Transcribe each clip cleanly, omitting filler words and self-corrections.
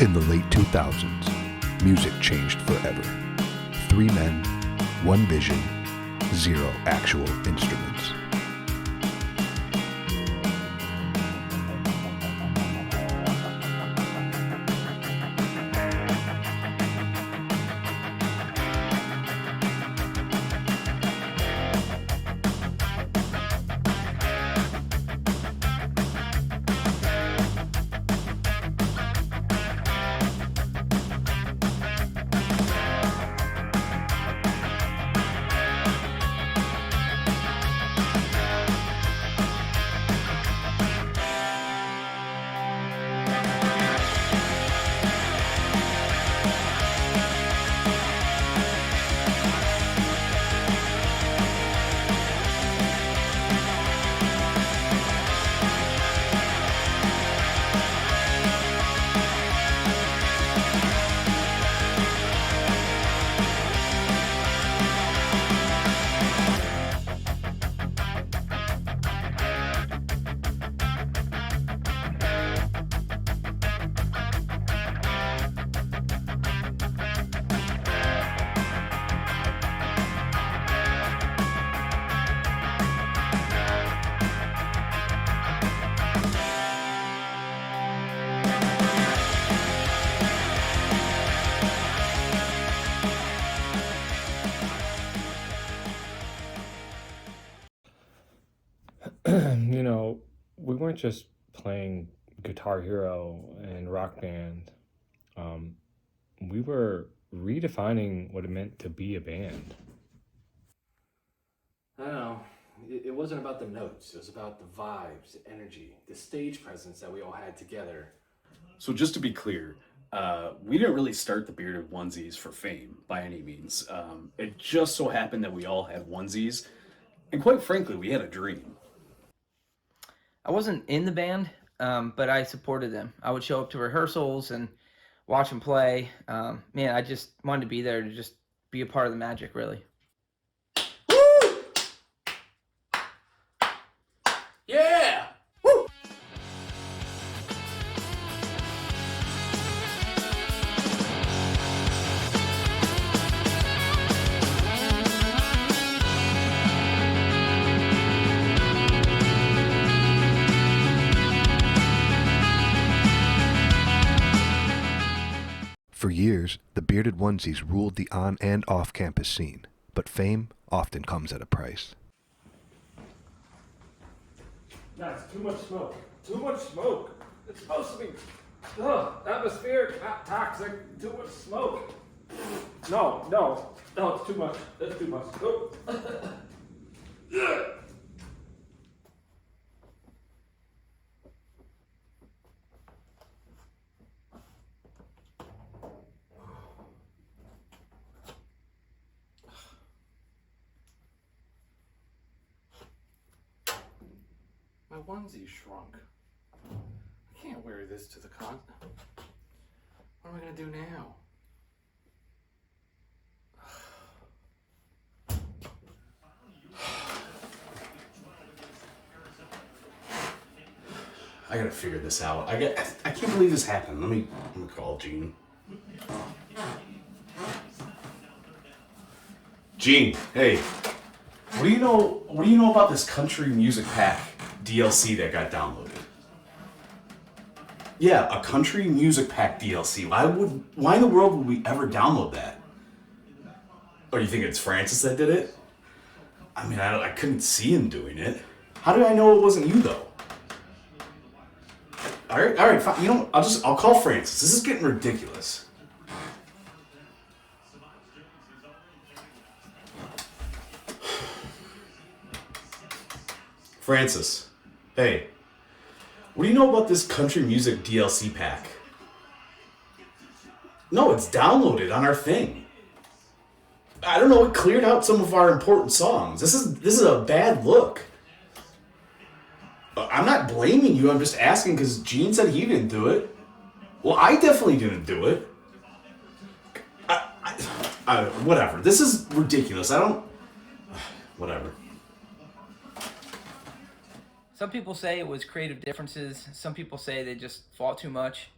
In the late 2000s, music changed forever. 3 men, 1 vision, 0 actual instruments. We weren't just playing Guitar Hero and Rock Band. Um, we were redefining what it meant to be a band. I don't know. It wasn't about the notes. It was about the vibes, the energy, the stage presence that we all had together. So just to be clear, we didn't really start the Bearded Onesies for fame by any means. It just so happened that we all had onesies, and quite frankly, we had a dream. I wasn't in the band, but I supported them. I would show up to rehearsals and watch them play. Man, I just wanted to be there to just be a part of the magic, really. Yeah! For years, the Bearded Onesies ruled the on- and off-campus scene, but fame often comes at a price. That's too much smoke. Too much smoke. It's supposed to be atmospheric, not toxic. Too much smoke. No, it's too much. That's too much. Oh. My onesie shrunk. I can't wear this to the con. What am I gonna do now? I gotta figure this out. I can't believe this happened. Let me call Gene. Gene, hey, what do you know about this country music pack DLC that got downloaded? Yeah, a country music pack DLC. Why in the world would we ever download that? Or you think it's Francis that did it? I mean, I couldn't see him doing it. How did I know it wasn't you though? All right, fine. You know what? I'll call Francis. This is getting ridiculous. Francis, hey, what do you know about this country music DLC pack? No, it's downloaded on our thing. I don't know, it cleared out some of our important songs. This is a bad look. I'm not blaming you, I'm just asking because Gene said he didn't do it. Well, I definitely didn't do it. Whatever. This is ridiculous. Whatever. Some people say it was creative differences. Some people say they just fought too much.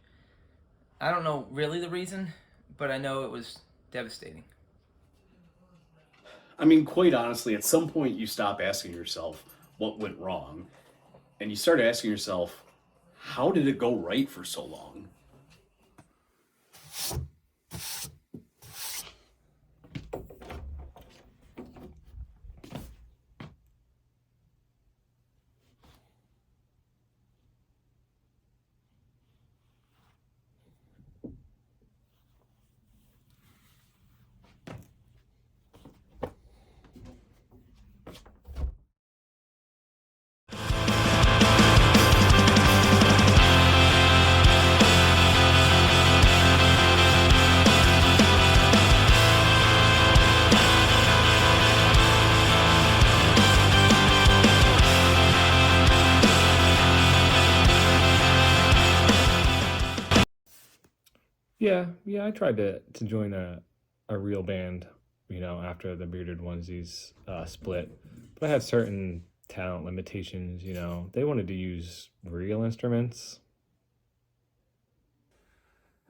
I don't know really the reason, but I know it was devastating. I mean, quite honestly, at some point you stop asking yourself what went wrong, and you start asking yourself, how did it go right for so long? Yeah, I tried to join a real band, after the Bearded Onesies split, but I had certain talent limitations. They wanted to use real instruments.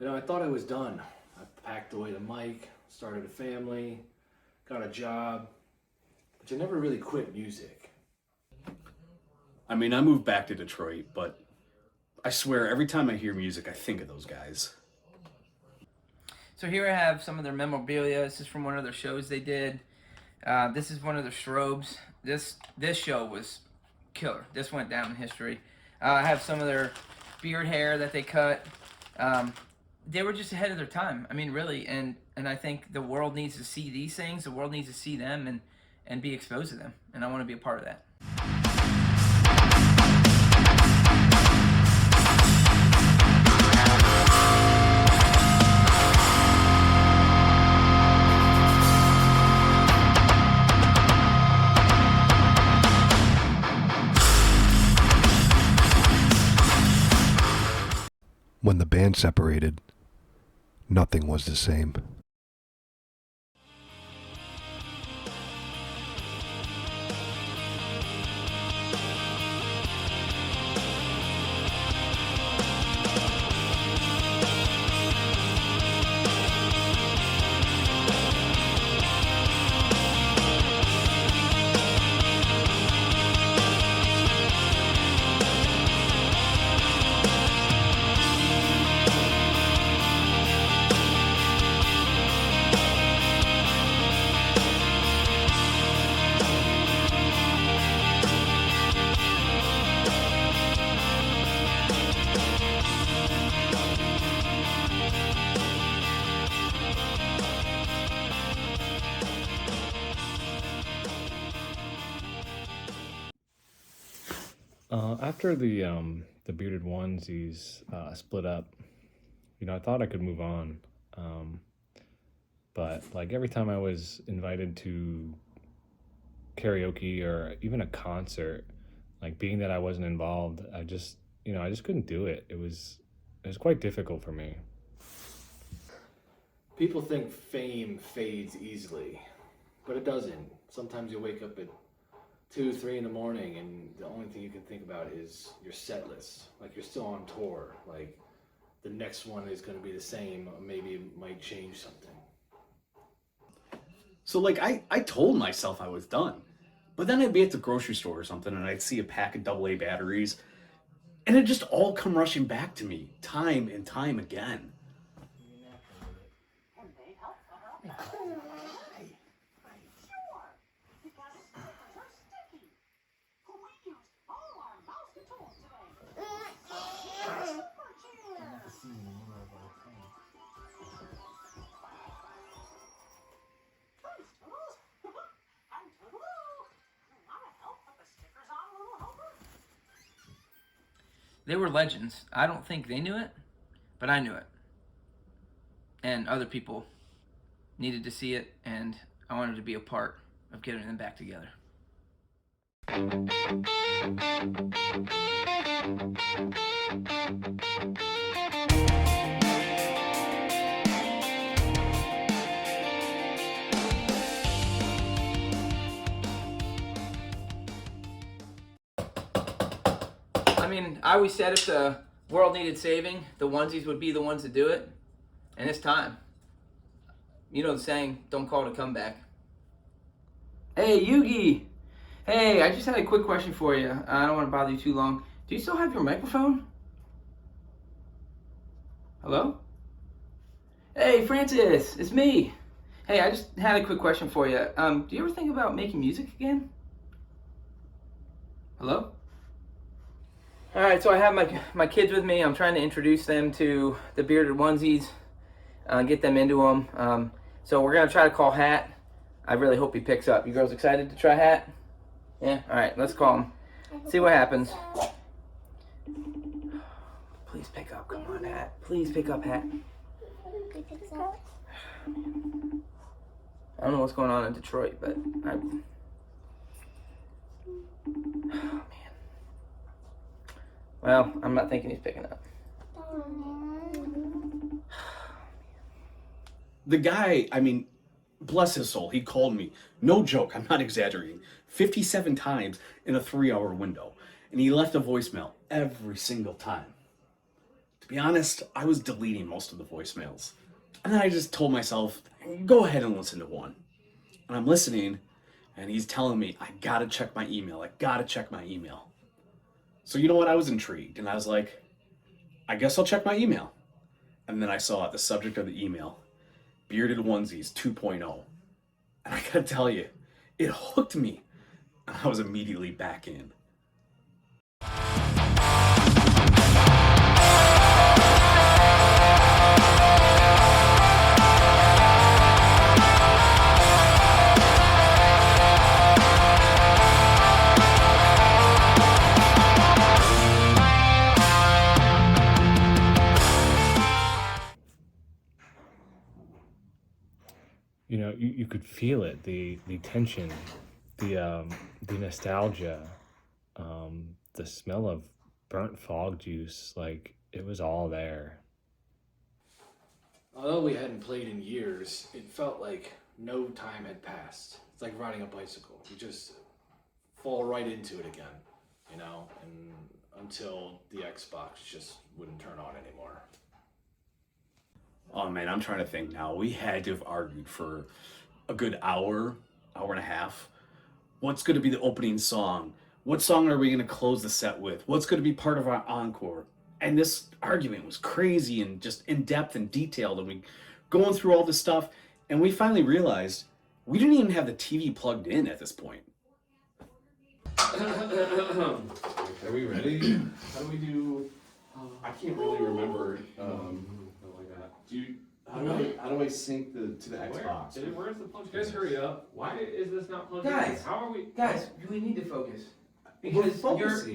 I thought I was done. I packed away the mic, started a family, got a job, but you never really quit music. I mean, I moved back to Detroit, but I swear every time I hear music, I think of those guys. So here I have some of their memorabilia. This is from one of their shows they did. This is one of their strobes. This show was killer. This went down in history. I have some of their beard hair that they cut. They were just ahead of their time. I mean, really, and I think the world needs to see these things. The world needs to see them and be exposed to them. And I want to be a part of that. When the band separated, nothing was the same. After the Bearded Onesies split up, I thought I could move on, but like every time I was invited to karaoke or even a concert, like being that I wasn't involved, I just couldn't do it. It was quite difficult for me. People think fame fades easily, but it doesn't. Sometimes you wake up at 2, 3 in the morning and the only thing you can think about is your set list. Like you're still on tour. Like the next one is going to be the same. Maybe it might change something. So like I told myself I was done. But then I'd be at the grocery store or something and I'd see a pack of AA batteries and it just all come rushing back to me time and time again. They were legends. I don't think they knew it, but I knew it. And other people needed to see it, and I wanted to be a part of getting them back together. I mean, I always said if the world needed saving, the onesies would be the ones to do it. And it's time. You know the saying, don't call it a comeback. Hey, Yugi! Hey, I just had a quick question for you. I don't want to bother you too long. Do you still have your microphone? Hello? Hey, Francis, it's me. Hey, I just had a quick question for you. Do you ever think about making music again? Hello? All right, so I have my kids with me. I'm trying to introduce them to the Bearded Onesies, get them into them. So we're gonna try to call Hat. I really hope he picks up. You girls excited to try Hat? Yeah. All right, let's call him. See what happens. Please pick up. Come on, Hat. Please pick up, Hat. I don't know what's going on in Detroit, but oh man. Well, I'm not thinking he's picking up. The guy, I mean, bless his soul, he called me. No joke, I'm not exaggerating. 57 times in a 3-hour window. And he left a voicemail every single time. To be honest, I was deleting most of the voicemails. And then I just told myself, go ahead and listen to one. And I'm listening, and he's telling me, I gotta check my email. So you know what? I was intrigued, and I was like, I guess I'll check my email. And then I saw the subject of the email, Bearded Onesies 2.0. And I gotta tell you, it hooked me. And I was immediately back in. You know, you could feel it, the tension, the nostalgia, the smell of burnt fog juice, like it was all there. Although we hadn't played in years, it felt like no time had passed. It's like riding a bicycle. You just fall right into it again, and until the Xbox just wouldn't turn on anymore. Oh man, I'm trying to think now. We had to have argued for a good hour and a half. What's going to be the opening song? What song are we going to close the set with? What's going to be part of our encore? And this argument was crazy and just in depth and detailed. And we going through all this stuff, and we finally realized we didn't even have the TV plugged in at this point. Are we ready? How do we do? I can't really remember. How do I sync to the Xbox? Where's the plug? Guys, hurry up. Why is this not plugged in? Guys, How are we? Guys, we need to focus. Because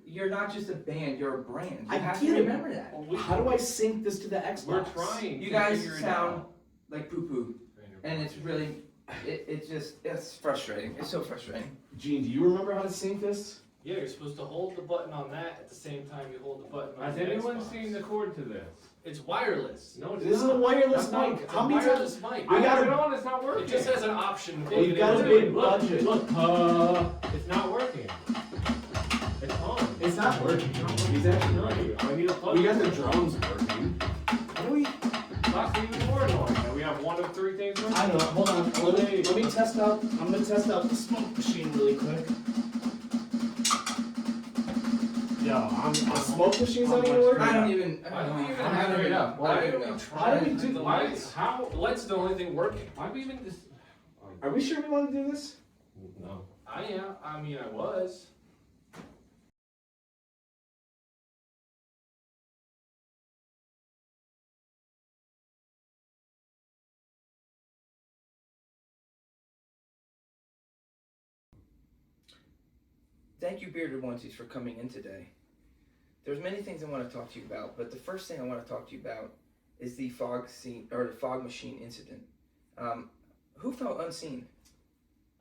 you're not just a band, you're a brand. You have to remember that. How do I sync this to the Xbox? We're trying. You guys sound like poo-poo. And it's really, it's frustrating. It's so frustrating. Gene, do you remember how to sync this? Yeah, you're supposed to hold the button on that at the same time you hold the button on. Has anyone seen the cord to this? It's wireless. No, it's This is a wireless mic. How many times? Mic. I got it on. It's not working. It just has an option. You've got a big budget. Look, it's not working. It's on. It's not working. He's actually right. I need a plug. We got the drums working. How do we? Last thing the cord on. And we have one of three things working. I don't know. Hold on. Let me test out. I'm gonna test out the smoke machine really quick. Yo, the smoke machine's not even working. I don't even have it up. I don't even know. How do we do the lights? How? Lights the only thing working. Why do we even just? Are we sure we want to do this? No. I mean, I was. Thank you, Bearded Onesies, for coming in today. There's many things I want to talk to you about, but the first thing I want to talk to you about is the fog machine incident. Who felt unseen?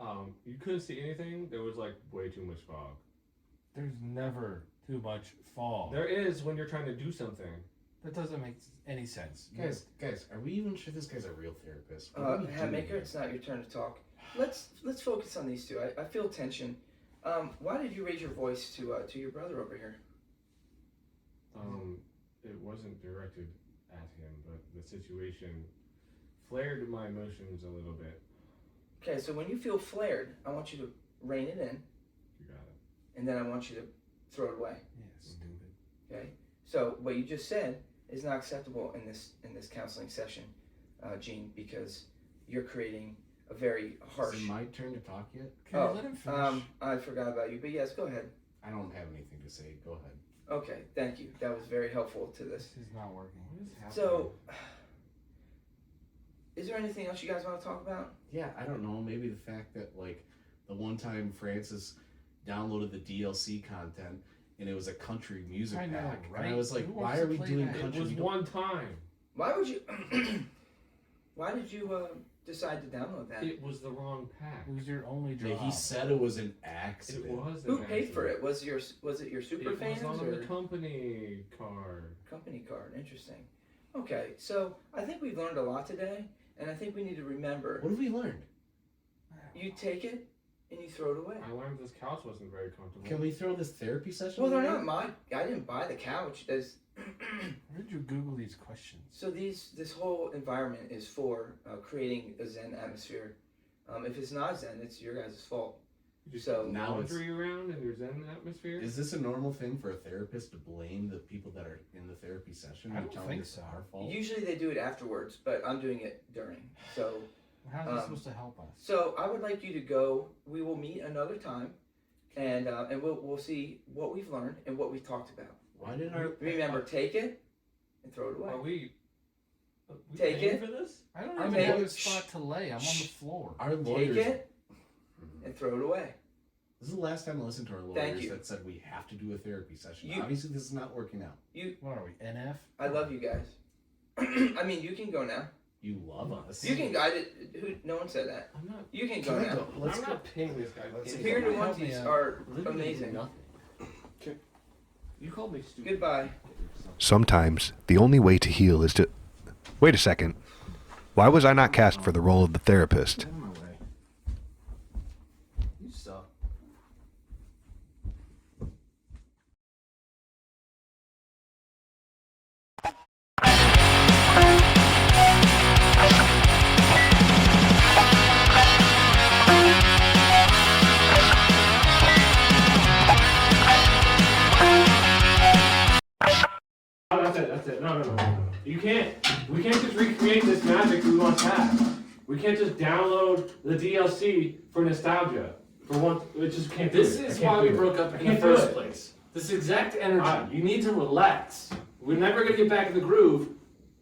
You couldn't see anything. There was like way too much fog. There's never too much fog. There is when you're trying to do something. That doesn't make any sense. Guys, are we even sure this guy's a real therapist? Hatmaker, it's not your turn to talk. Let's focus on these two. I feel tension. Why did you raise your voice to your brother over here? It wasn't directed at him, but the situation flared my emotions a little bit. Okay, so when you feel flared, I want you to rein it in, You got it. and then I want you to throw it away. Yeah, stupid. Okay. So what you just said is not acceptable in this counseling session, Gene, because you're creating a very harsh. Is it my turn to talk yet? Can you let him finish? I forgot about you, but yes, go ahead. I don't have anything to say. Go ahead. Okay, thank you. That was very helpful to this. This is not working. What is happening? So, is there anything else you guys want to talk about? Yeah, I don't know. Maybe the fact that like the one time Francis downloaded the DLC content and it was a country music I know, pack, right? and I was like, Who why wants are to we play doing that? country? It was You don't- one time. Why would you? Why did you decide to download that? It was the wrong pack. It was your only Yeah, job. he said it was an It accident. was. Who an paid for accident. it? Was it your super It fans was on or the company card. company card? Interesting. Okay, so I think we've learned a lot today, and I think we need to remember. What have we learned? You take it and you throw it away. I learned this couch wasn't very comfortable. Can we throw this therapy session? Well, they're away? not mine. I didn't buy the couch. There's Where did you Google these questions? so this whole environment is for creating a Zen atmosphere. If it's not Zen, it's your guys' fault. You just So now laundry around and there's Zen atmosphere? Is this a normal thing for a therapist to blame the people that are in the therapy session? I and don't tell think them it's so. our fault? usually they do it afterwards, but I'm doing it during. So How's this supposed to help us? so I would like you to go. We will meet another time, and we'll see what we've learned and what we've talked about. Why did our Remember, take it and throw it away. Are we Take paying it. for this? I don't I'm even have paying- a spot to lay. I'm on the floor. our Take lawyers? it and throw it away. This is the last time I listened to our Thank lawyers you. that said we have to do a therapy session. You- Obviously, this is not working out. What are we, NF? I love you guys. I mean, you can go now. You love us. You can. I did. Who? No one said that. I'm not. You can Can go I now. go? Let's I'm go. not paying this guy. Let's anything. go. Bearded Help me onesies out. are Literally amazing. nothing. You called me stupid. Goodbye. Sometimes the only way to heal is to. Wait a second. Why was I not cast for the role of the therapist? Get out of my way. You suck. Oh, that's it, that's it. No. You can't. We can't just recreate this magic we once had. We can't just download the DLC for nostalgia. For one, it just can't do This it. is I can't why we do it. broke up I in the can't do first it. place. This exact energy. You need to relax. We're never gonna get back in the groove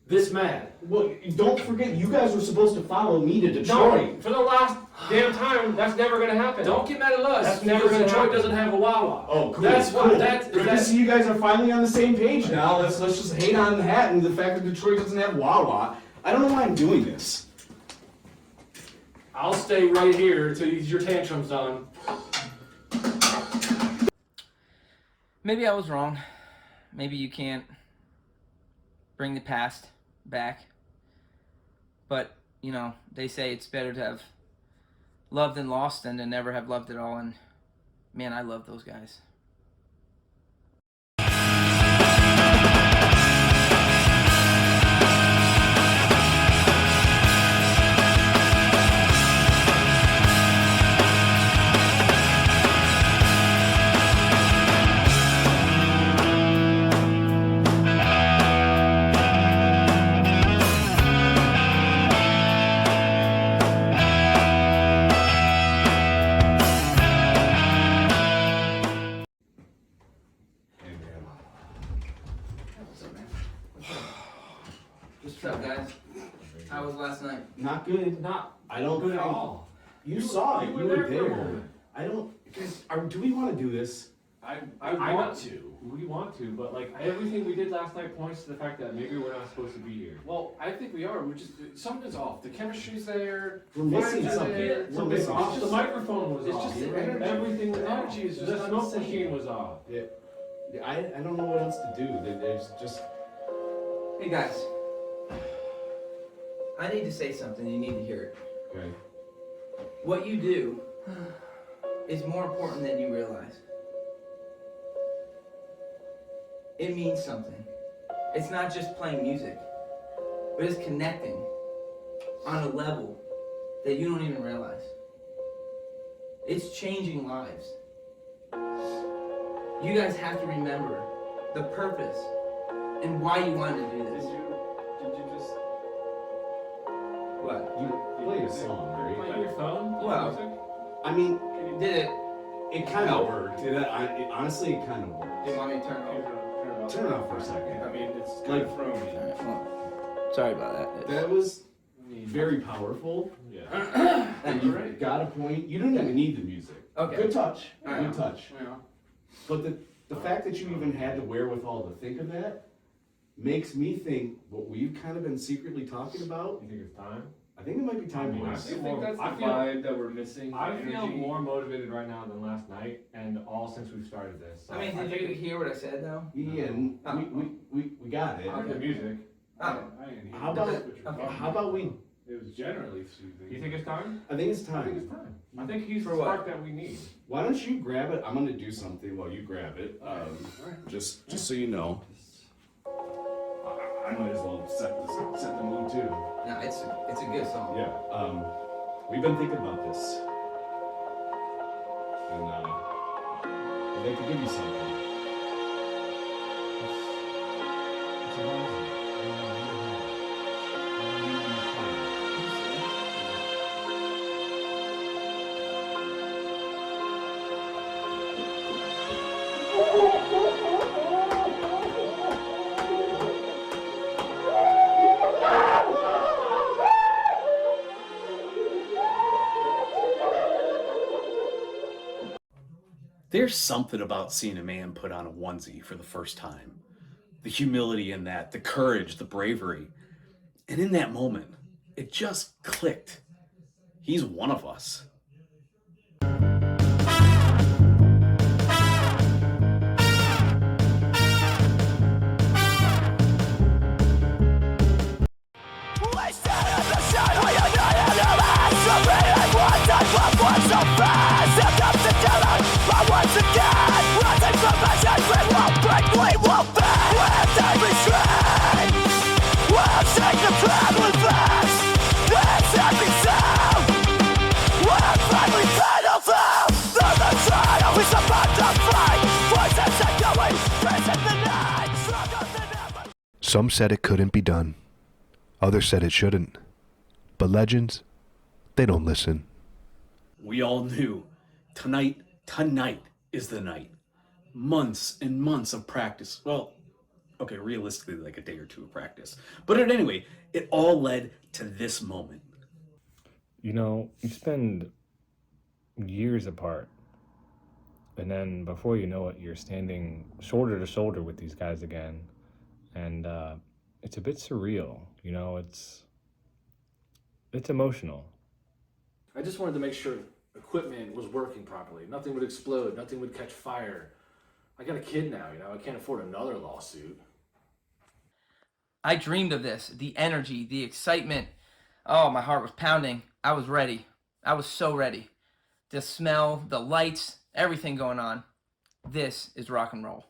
this mad. Well, don't forget, you guys were supposed to follow me to No, Detroit. for the last damn time, that's never gonna happen. Don't get mad at us. That's never because gonna Detroit happen. doesn't have a Wawa. Oh, cool. That's cool. what. That's Good to see you guys are finally on the same page now. Let's just hate on that and the fact that Detroit doesn't have Wawa. I don't know why I'm doing this. I'll stay right here until your tantrum's done. Maybe I was wrong. Maybe you can't bring the past back. But, you know, they say it's better to have loved and lost than to never have loved at all. And, man, I love those guys. What's up, guys? How was last night? Not good. Not I don't good at think- all. You saw it. you You were were there for a there. moment. I don't. Guys, do we want to do this? I want to. We want to, but like everything we did last night points to the fact that maybe we're not supposed to be here. Well, I think we are. We're just something's off. The chemistry's there. We're missing Vibes are something. there. We're Something's missing off. something. The microphone was It's off. just the energy. Everything was The off. energy is just The not smoke the same. machine was off. Yeah, I don't know what else to do. There's just. Hey, guys. I need to say something. You need to hear it. Okay. What you do is more important than you realize. it means something. It's not just playing music, but it's connecting on a level that you don't even realize. It's changing lives. You guys have to remember the purpose and why you wanted to do this. Did you just What? You play a song, right? play your phone? Well, Music? I mean, Did it? it kind of worked. Honestly, it kind of worked. Do you want me to turn it off? Turn it off for a second. I mean, it's Like- kind of thrown me. All right, well, sorry about that. That was very powerful. Yeah. And you got a point. You don't even need the music. Okay. Good touch. All right. Good touch. But the fact that you even had the wherewithal to think of that makes me think what we've kind of been secretly talking about. You think it's time? I think it might be time, I boys. think that's the I feel vibe that we're missing. I feel energy. more motivated right now than last night, and all since we've started this. So I mean, did you hear what I said though? Yeah, and we got it. I like the music. Oh. I didn't hear How that. about Okay. how about we? It was generally soothing. You think it's time? I think it's I think time. it's time. I think he's For the what? spark that we need. Why don't you grab it? I'm gonna do something while you grab it. Just so you know. I might as well set the mood too. No, it's a good song. Yeah. We've been thinking about this, and I'd like to give you something. It's amazing. There's something about seeing a man put on a onesie for the first time. The humility in that, the courage, the bravery. And in that moment, it just clicked. He's one of us. Some said it couldn't be done. Others said it shouldn't. But legends, they don't listen. We all knew tonight is the night. Months and months of practice. Well, okay, realistically, like a day or two of practice. But anyway, it all led to this moment. You know, you spend years apart, and then before you know it, you're standing shoulder to shoulder with these guys again, and it's a bit surreal. You know, it's emotional. I just wanted to make sure equipment was working properly. Nothing would explode. Nothing would catch fire. I got a kid now, I can't afford another lawsuit. I dreamed of this, the energy, the excitement. Oh, my heart was pounding. I was ready. I was so ready. The smell, the lights, everything going on. This is rock and roll.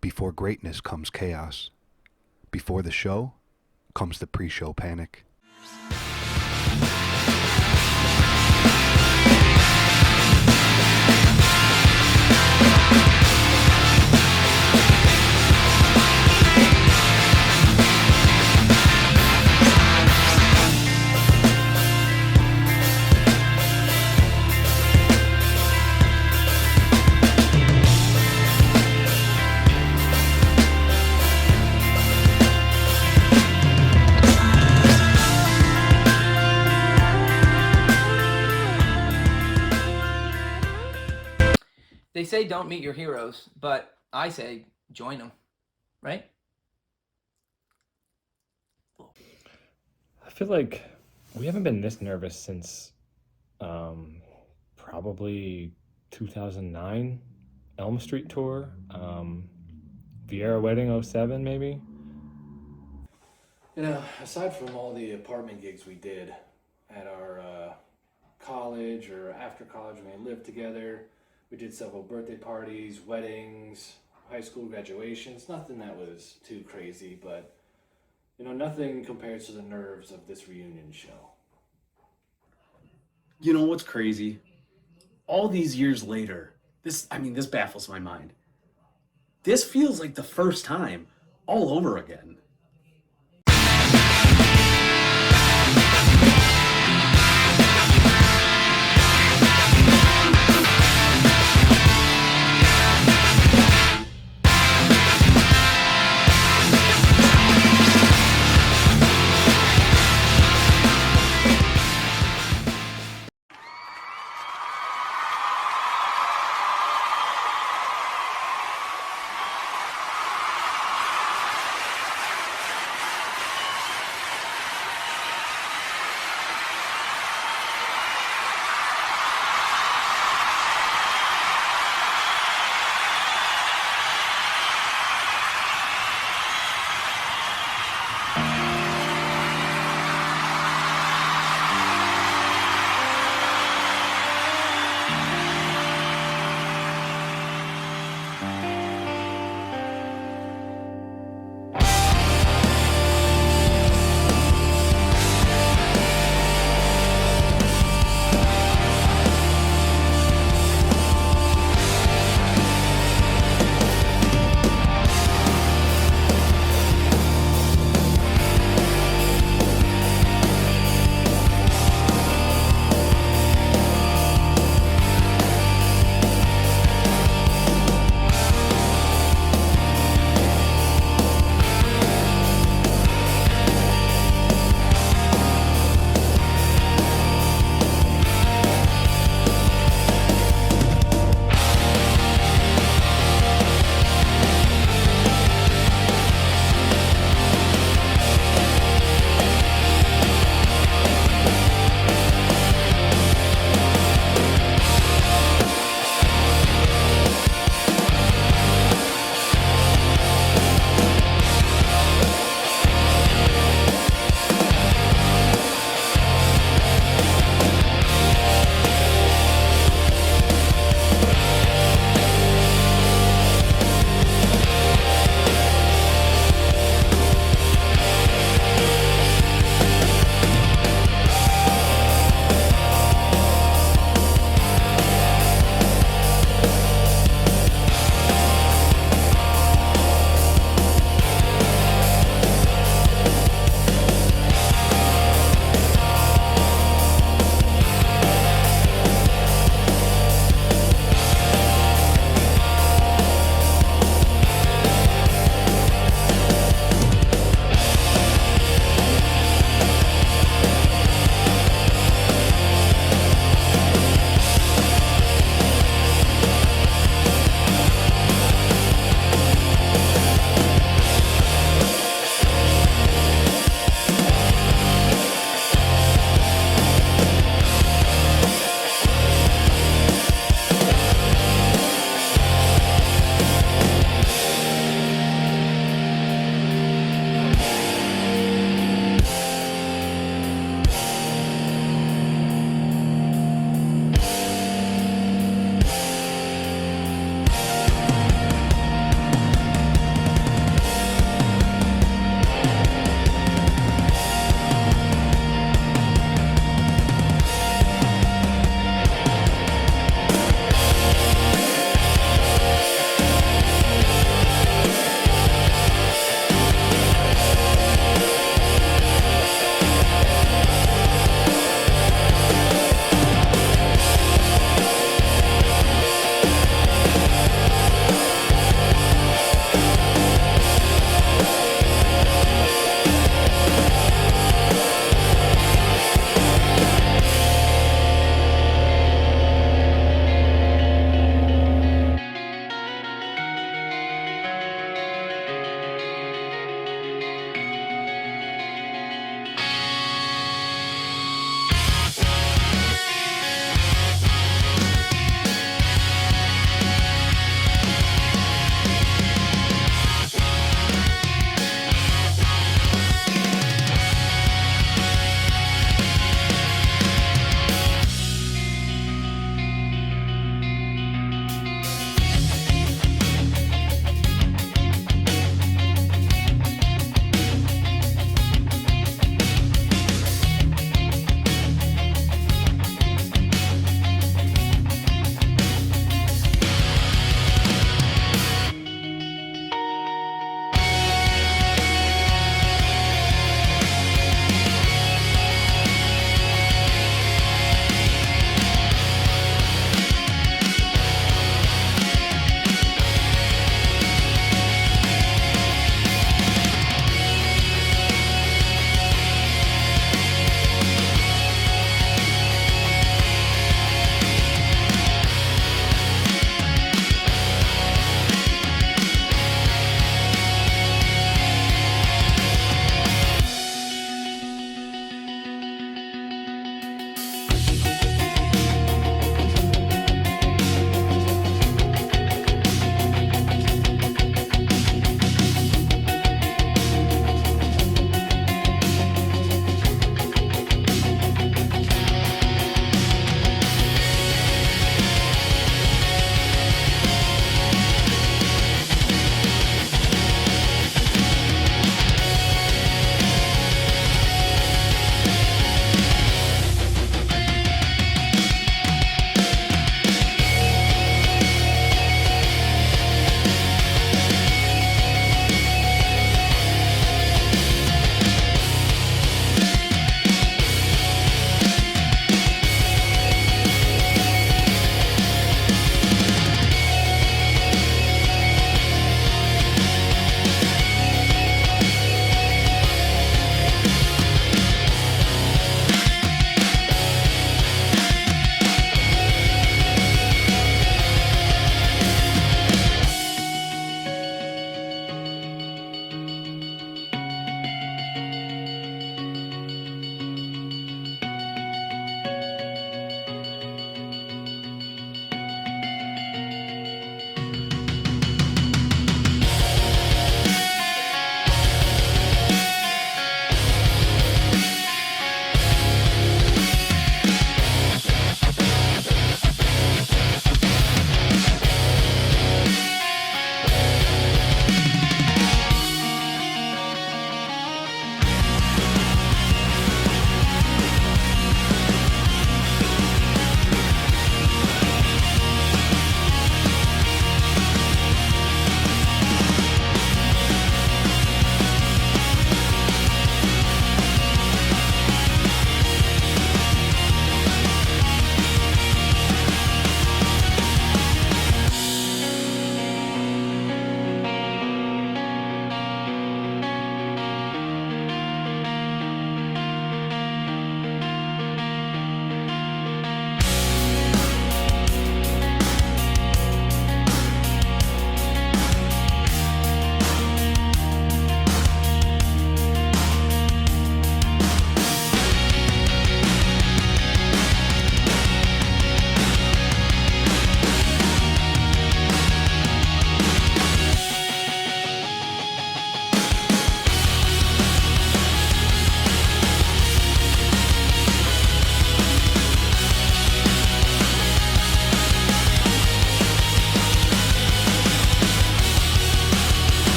Before greatness comes chaos. Before the show comes the pre-show panic. They say don't meet your heroes, but I say join them, right? I feel like we haven't been this nervous since probably 2009 Elm Street tour, Vieira Wedding '07 maybe. You know, aside from all the apartment gigs we did at our college or after college when we lived together, we did several birthday parties, weddings, high school graduations. Nothing that was too crazy, but you know, nothing compares to the nerves of this reunion show. You know what's crazy? All these years later, this baffles my mind. This feels like the first time all over again.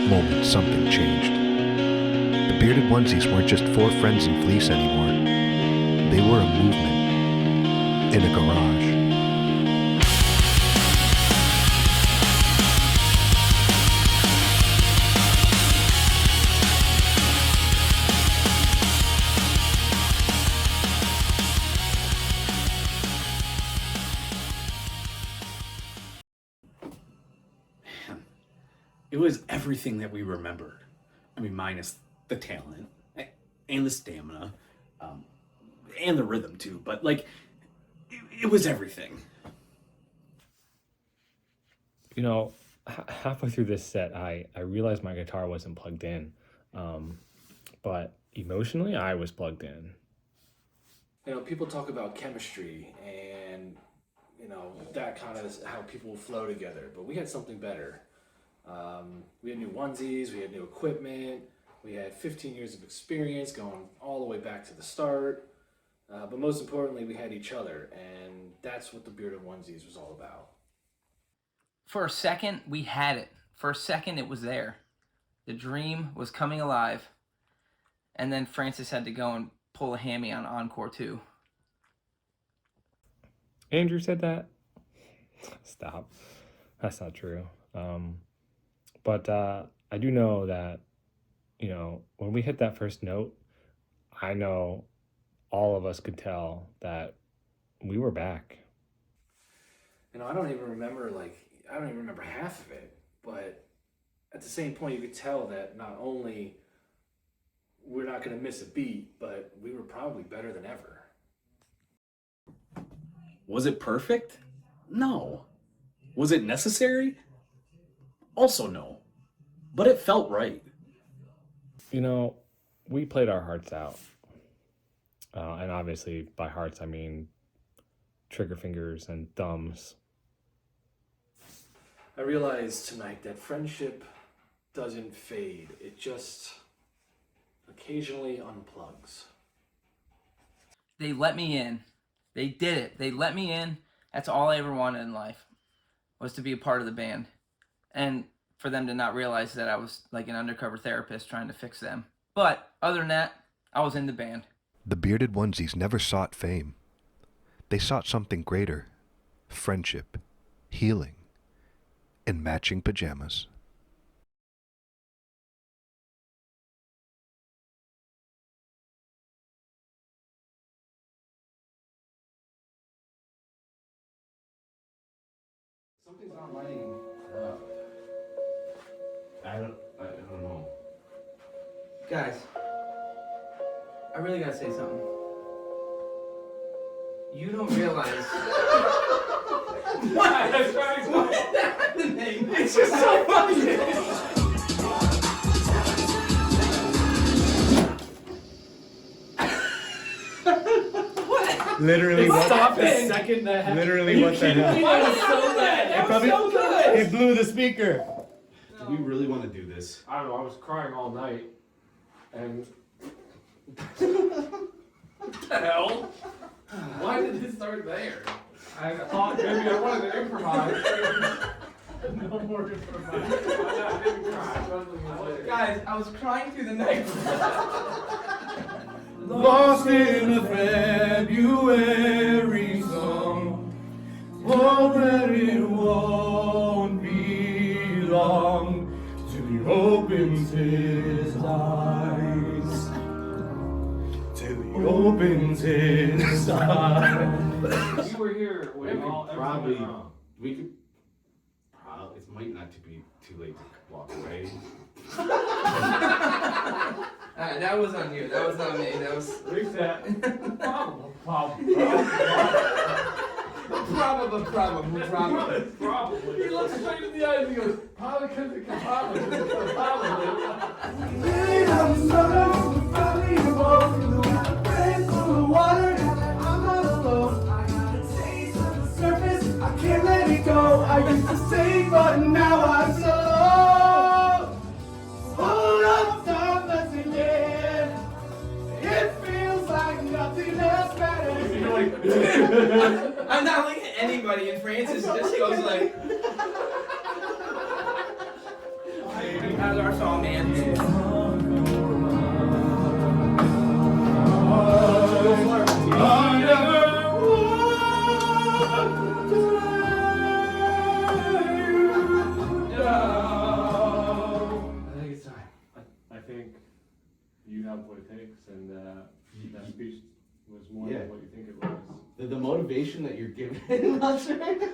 that moment, something changed. The bearded onesies weren't just four friends in fleece anymore. They were a movement in a garage. It was everything that we remembered. I mean, minus the talent and the stamina, and the rhythm too. But like, it was everything. You know, halfway through this set, I realized my guitar wasn't plugged in, but emotionally, I was plugged in. You know, people talk about chemistry and, you know, that kind of is how people will flow together. But we had something better. We had new onesies, we had new equipment, we had 15 years of experience going all the way back to the start. But most importantly, we had each other, and that's what the Bearded Onesies was all about. For a second, we had it. For a second, it was there. The dream was coming alive. And then Francis had to go and pull a hammy on Encore 2. Andrew said that? Stop. That's not true. But I do know that, you know, when we hit that first note, I know all of us could tell that we were back. You know, I don't even remember half of it, but at the same point, you could tell that not only we're not going to miss a beat, but we were probably better than ever. Was it perfect? No. Was it necessary? Also no. But it felt right. You know, we played our hearts out. And obviously, by hearts, I mean trigger fingers and thumbs. I realized tonight that friendship doesn't fade. It just occasionally unplugs. They let me in. They did it. They let me in. That's all I ever wanted in life, was to be a part of the band. And for them to not realize that I was like an undercover therapist trying to fix them. But other than that, I was in the band. The Bearded Onesies never sought fame. They sought something greater: friendship, healing, and matching pajamas. Something's not lighting up. I don't know. Guys, I really gotta say something. You don't realize What? That's right. what's happening. It's just so funny. Literally, Stop a second. literally what the hell? That was so bad. That was so good. It blew the speaker. Do we really want to do this? I don't know. I was crying all night, and What the hell? Why did it start there? I thought maybe I wanted to improvise. No more improvisation. I didn't cry. Guys, I was crying through the night. Lost in a February song. Hope that it won't be long till he opens his eyes. Till he opens his eyes. We were here We when could all probably, everything went wrong. we could, it might not to be too late to walk away. That was on you. That was on me. That was Reset. probably. Probably. He looks straight in the eyes and he goes, probably because it can probably. I used to say, but now I'm so full of time again. It feels like nothing else matters. I'm not looking at anybody, and Francis just goes like. How's our song, man? I think it's time. I think you have what it takes, and that speech was more than what you think it was. The motivation that you're giving us right now.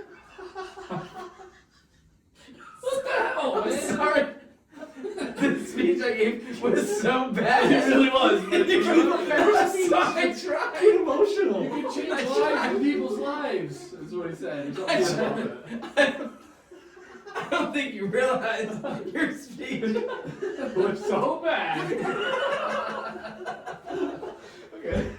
What the hell, man? Sorry. The speech I gave was so bad. It really was. I tried. Get emotional. You can change lives in people's lives. That's what he said. I don't think you realize your speech was so bad. Okay.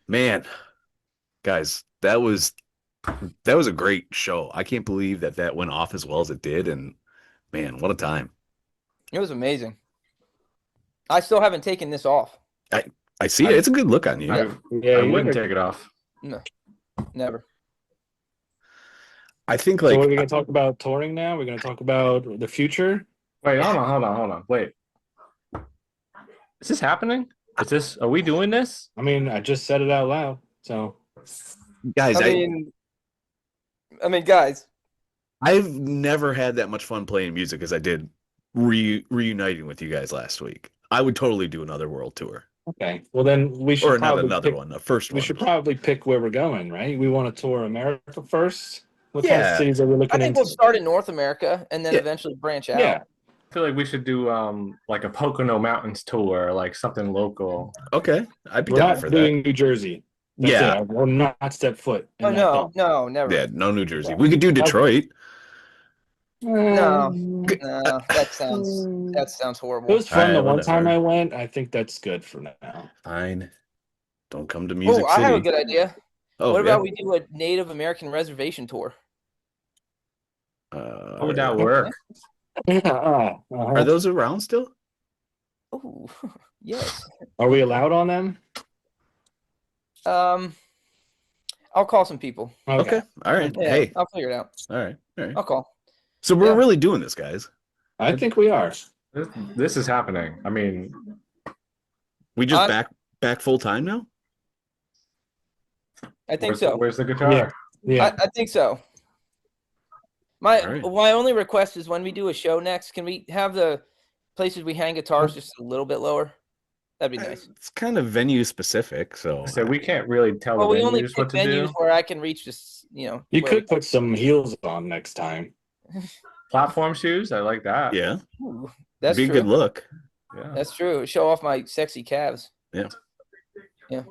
Man, guys, that was a great show. I can't believe that went off as well as it did, and man, what a time. It was amazing. I still haven't taken this off. I see it. It's a good look on you. I You wouldn't never- take it off. No, never. I think So like what are we gonna talk about touring now? We're gonna talk about the future. Wait, hold on. Wait. Is this happening? Are we doing this? I mean, I just said it out loud. So, Guys, I mean, guys. I've never had that much fun playing music as I did reuniting with you guys last week. I would totally do another world tour. okay. Well, then we should Or not probably another pick, one, the first we one. should probably pick where we're going, right? We want to tour America first. What kind of Yeah. cities are we I looking think into? we'll start in North America and then Yeah. eventually branch out. Yeah. I feel like we should do like a Pocono Mountains tour, like something local. Okay. I'd be We're down not for doing that. New Jersey. That's Yeah. it. We'll not step foot in Oh that no, dump. no, never. Yeah, no New Jersey. We could do Okay. Detroit. No, Um, no, that sounds It horrible. was fun Alright, the one time whatever. I went. I think that's good for now. Fine. Don't come to Music Oh, I have a City. good idea. Oh, What yeah. about we do a Native American reservation tour? How would that work? Are those around still? Oh, yes. Are we allowed on them? I'll call some people. Okay. All right. Yeah, Hey. I'll figure it out. All right. All right. I'll call. So we're Yeah. really doing this, guys. I think we are. This is happening. I mean, We just back full time now? I think so. Where's the guitar? Yeah. I think so. My only request is when we do a show next, can we have the places we hang guitars just a little bit lower? That'd be nice. It's kind of venue specific, so we can't really tell Well, the we only venues pick what to venues do. where I can reach this, you could put some heels on next time. Platform shoes, I like that. Yeah. Ooh, that's be a true. good look. Yeah. That's true. Show off my sexy calves. Yeah. Yeah.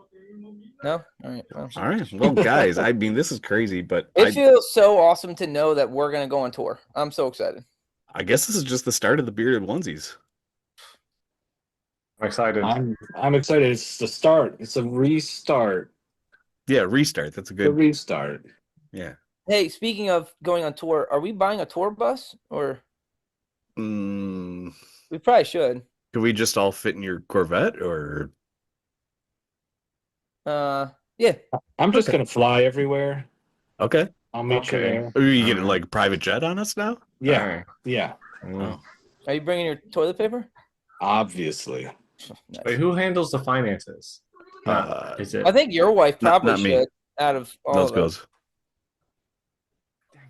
No? All right. Well. All right. Well, guys, I mean, this is crazy, but It feels so awesome to know that we're going to go on tour. I'm so excited. I guess this is just the start of the Bearded Onesies. I'm excited. I'm excited. It's the start. It's a restart. Yeah, restart. That's a The good restart. Yeah. Hey, speaking of going on tour, are we buying a tour bus or? We probably should. Could we just all fit in your Corvette or? Yeah. I'm just gonna fly everywhere. Okay. I'll meet you there. Are you getting like a private jet on us now? Yeah. Yeah. Oh. Are you bringing your toilet paper? Obviously. Nice. Wait, who handles the finances? Is it? I think your wife probably not me. should. Out of all Those of us. goes.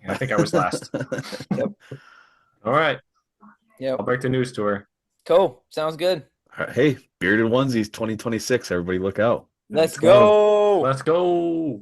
I think I was last. Yep. All right. Yeah. I'll break the news to her. Cool. Sounds good. All right. Hey, Bearded Onesies 2026. Everybody look out. Let's go. Let's go.